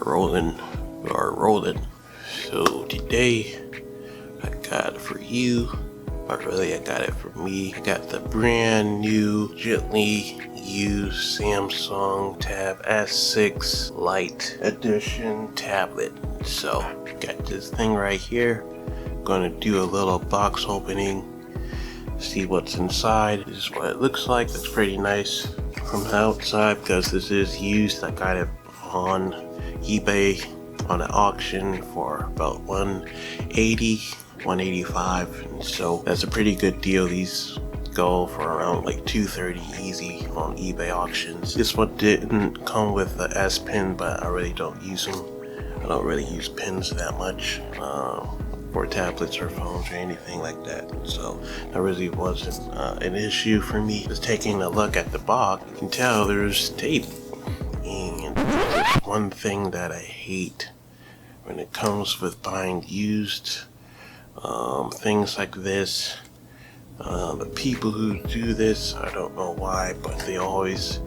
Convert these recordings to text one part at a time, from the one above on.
rolling. We are rolling. So today I got for you, but really I got it for me. I got the brand new, gently used Samsung Tab S6 Lite edition tablet. So got this thing right here. Gonna do a little box opening, see what's inside. This is what it looks like. It's pretty nice from the outside because this is used. I got it on eBay on an auction for about $180, $185, and so that's a pretty good deal. These go for around like $230 easy on eBay auctions. This one didn't come with the S Pen, but I really don't use them. I don't really use pens that much for tablets or phones or anything like that, so that really wasn't an issue for me. Just taking a look at the box, you can tell there's tape. And one thing that I hate when it comes with buying used things like this, the people who do this, I don't know why, but they always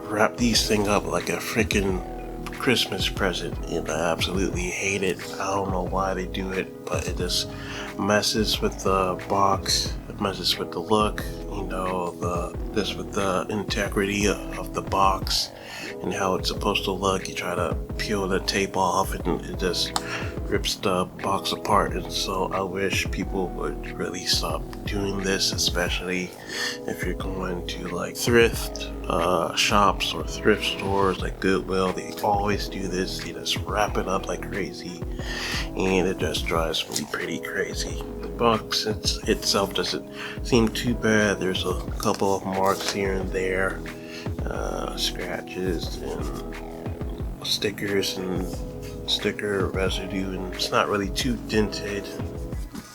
wrap these things up like a freaking Christmas present, and I absolutely hate it. I don't know why they do it, but it just messes with the box. It messes with the look, you know, just with the integrity of the box and how it's supposed to look. You try to peel the tape off and it just rips the box apart, and so I wish people would really stop doing this, especially if you're going to like thrift shops or thrift stores like Goodwill. They always do this. They just wrap it up like crazy, and it just drives me pretty crazy. The box itself doesn't seem too bad. There's a couple of marks here and there, scratches and stickers and sticker residue, and it's not really too dented,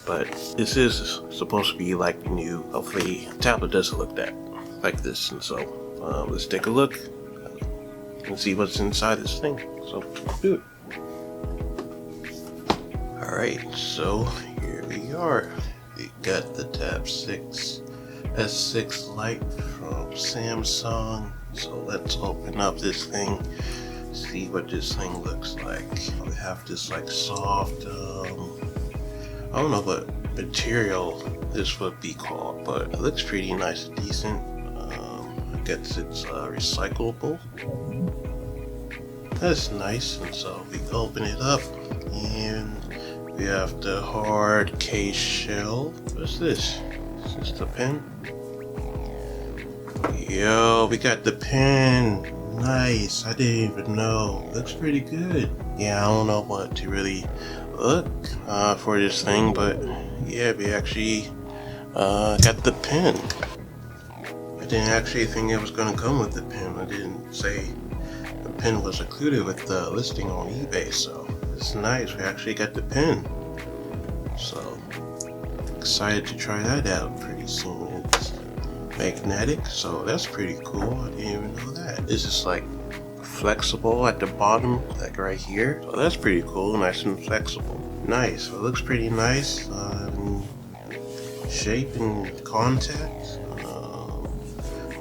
but this is supposed to be like new. Hopefully the tablet doesn't look like this, and so let's take a look and see what's inside this thing. So let's do it. Alright, so here we are. We got the Tab S6 Lite from Samsung. So let's open up this thing, see what this thing looks like. We have this like soft, I don't know what material this would be called, but it looks pretty nice and decent. I guess it's recyclable. That's nice. And so we open it up and we have the hard case shell. What's this? Is this the pen? Yo, we got the pen. Nice. I didn't even know. Looks pretty good. Yeah, I don't know what to really look for this thing, but yeah, we actually got the pen. I didn't actually think it was going to come with the pen. I didn't say the pen was included with the listing on eBay, so it's nice. We actually got the pen. So excited to try that out pretty soon. It's magnetic, so that's pretty cool. I didn't even know that. This is like flexible at the bottom, like right here, so that's pretty cool. Nice and flexible. Nice. So it looks pretty nice. Shape and contact,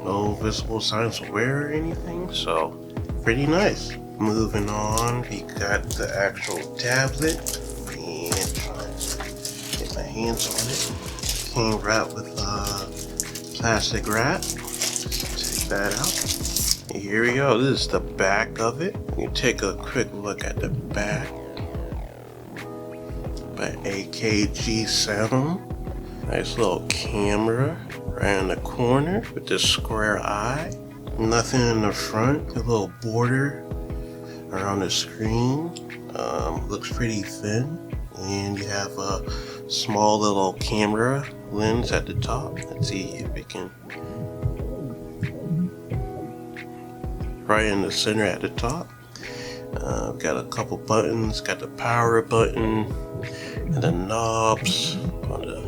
no visible signs of wear or anything, so pretty nice. Moving on, we got the actual tablet and try to get my hands on it. Came wrapped with plastic wrap. Just take that out. And here we go. This is the back of it. You take a quick look at the back. By AKG Sound. Nice little camera right in the corner with the square eye. Nothing in the front. A little border around the screen. Looks pretty thin. And you have a small little camera lens at the top. Let's see if we can. Right in the center at the top. Got a couple buttons. Got the power button and the knobs on the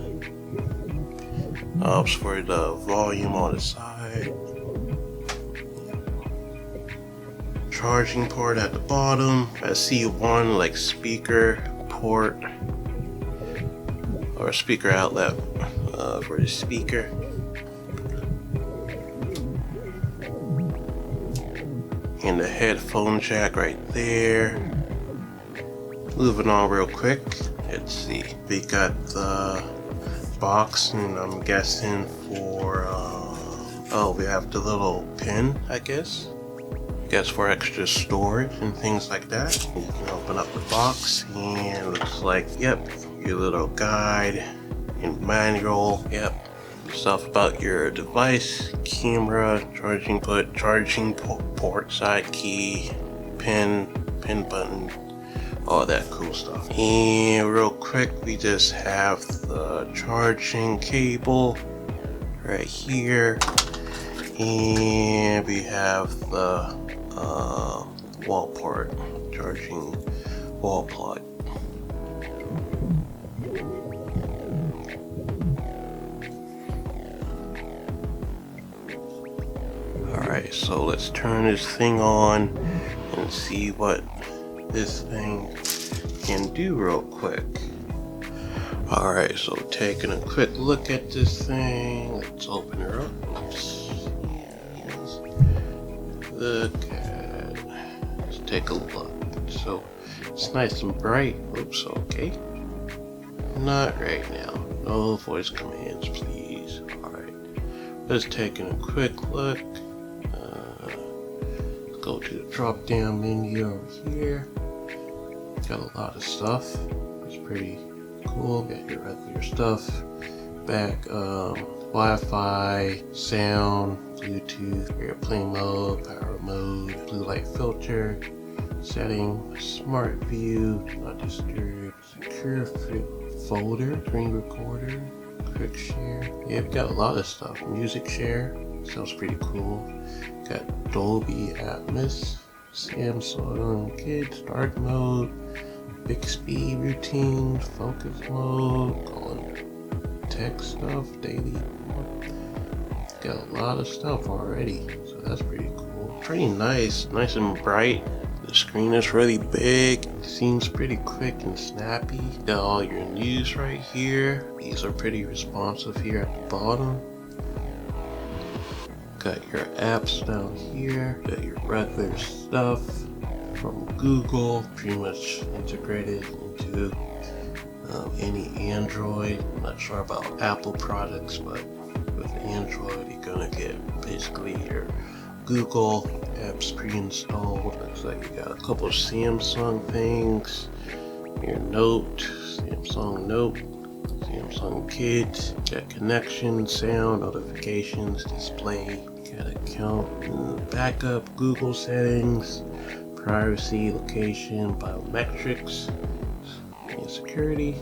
knobs for the volume on the side. Charging port at the bottom. I see one like speaker port or speaker outlet for the speaker. and the headphone jack right there. Moving on real quick, let's see, we got the box, and I'm guessing for oh, we have the little pin, I guess for extra storage and things like that. You can open up the box and it looks like, yep, your little guide and manual, yep, stuff about your device, camera, charging port, side key, pin button, all that cool stuff. And real quick, we just have the charging cable right here, and we have the wall port, charging wall plug. Alright, so let's turn this thing on and see what this thing can do real quick. Alright, so taking a quick look at this thing, let's open her up. Oops. Look at, let's take a look. So it's nice and bright. Oops, okay. Not right now. No voice commands, please. Alright, let's take a quick look. Let's go to the drop down menu over here. Got a lot of stuff. It's pretty cool. Got your regular stuff. Back, Wi-Fi, sound, Bluetooth, airplane mode, power mode, blue light filter, setting, smart view, do not disturb, secure folder, screen recorder, quick share. Yeah, we've got a lot of stuff. Music share, sounds pretty cool. Got Dolby Atmos, Samsung Kids, dark mode, Bixby routine, focus mode, calling text stuff, daily. Got a lot of stuff already, so that's pretty cool. Pretty nice and bright. The screen is really big, seems pretty quick and snappy. Got all your news right here. These are pretty responsive here at the bottom. Got your apps down here. Got your regular stuff from Google, pretty much integrated into any Android. I'm not sure about Apple products, but with Android you're gonna get basically your Google apps pre-installed. Looks like you got a couple of Samsung things, your Note, Samsung Note, Samsung Kids, got connection, sound, notifications, display, got account and backup, Google settings, privacy, location, biometrics, and security.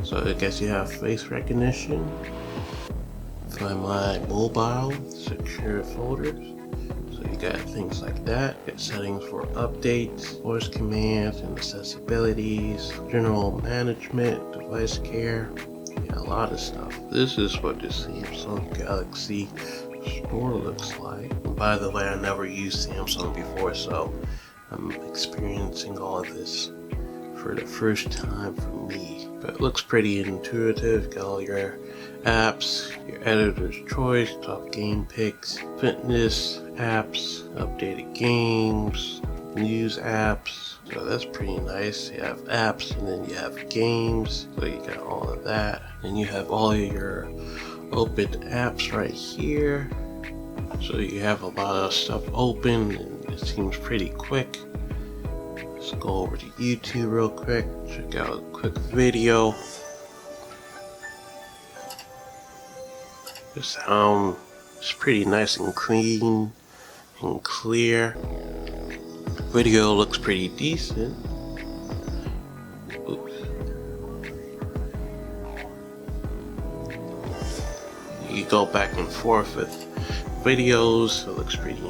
So I guess you have face recognition, Find My Mobile, secure folders. So you got things like that. Got settings for updates, voice commands and accessibilities, general management, device care. Yeah, a lot of stuff. This is what the Samsung Galaxy store looks like. And by the way, I never used Samsung before, so I'm experiencing all of this for the first time for me. But it looks pretty intuitive. Got all your apps, your editor's choice, top game picks, fitness apps, updated games, news apps. So that's pretty nice. You have apps and then you have games. So you got all of that. And you have all of your open apps right here. So you have a lot of stuff open and it seems pretty quick. Let's go over to YouTube real quick. Check out a quick video. The sound is pretty nice and clean and clear. Video looks pretty decent. Oops. You go back and forth with videos, it looks pretty.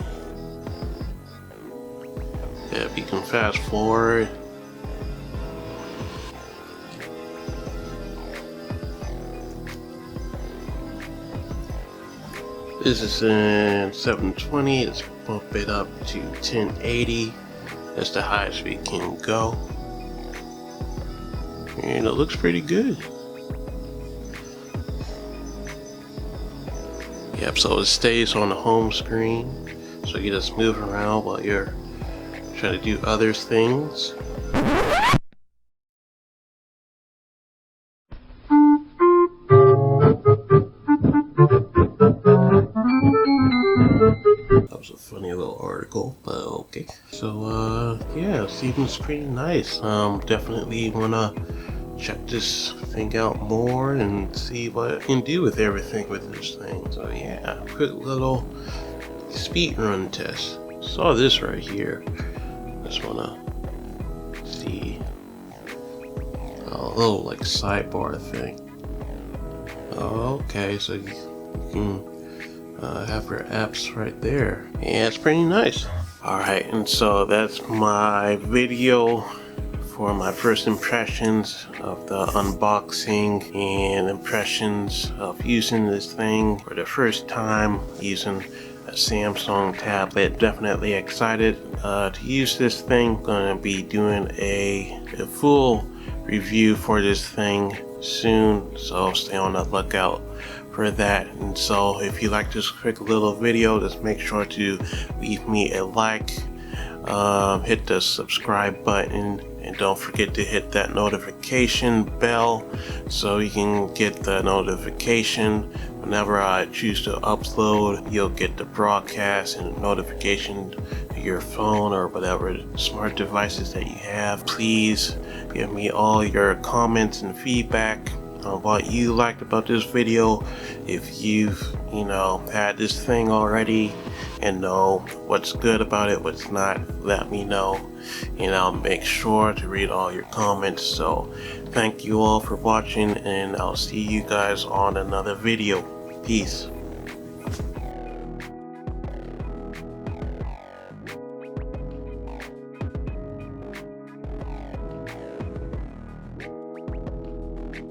Yeah, you can fast forward. This is in 720, let's bump it up to 1080. That's the highest we can go. And it looks pretty good. Yep, so it stays on the home screen. so you just move around while you're trying to do other things. That was a funny little article, but okay. So yeah, seems pretty nice. Definitely wanna check this thing out more and see what I can do with everything with this thing. So yeah, quick little speed run test. Saw this right here. Just wanna see a little like sidebar thing. Okay, so you can have your apps right there. Yeah, it's pretty nice. Alright, and so that's my video for my first impressions of the unboxing and impressions of using this thing for the first time, using a Samsung tablet. Definitely excited to use this thing. Gonna be doing a full review for this thing soon, so stay on the lookout for that. And so if you like this quick little video, just make sure to leave me a like, hit the subscribe button, and don't forget to hit that notification bell so you can get the notification whenever I choose to upload. You'll get the broadcast and notification to your phone or whatever smart devices that you have. Please give me all your comments and feedback on what you liked about this video. If you've had this thing already and know what's good about it, what's not, let me know, and I'll make sure to read all your comments. So thank you all for watching, and I'll see you guys on another video. Peace.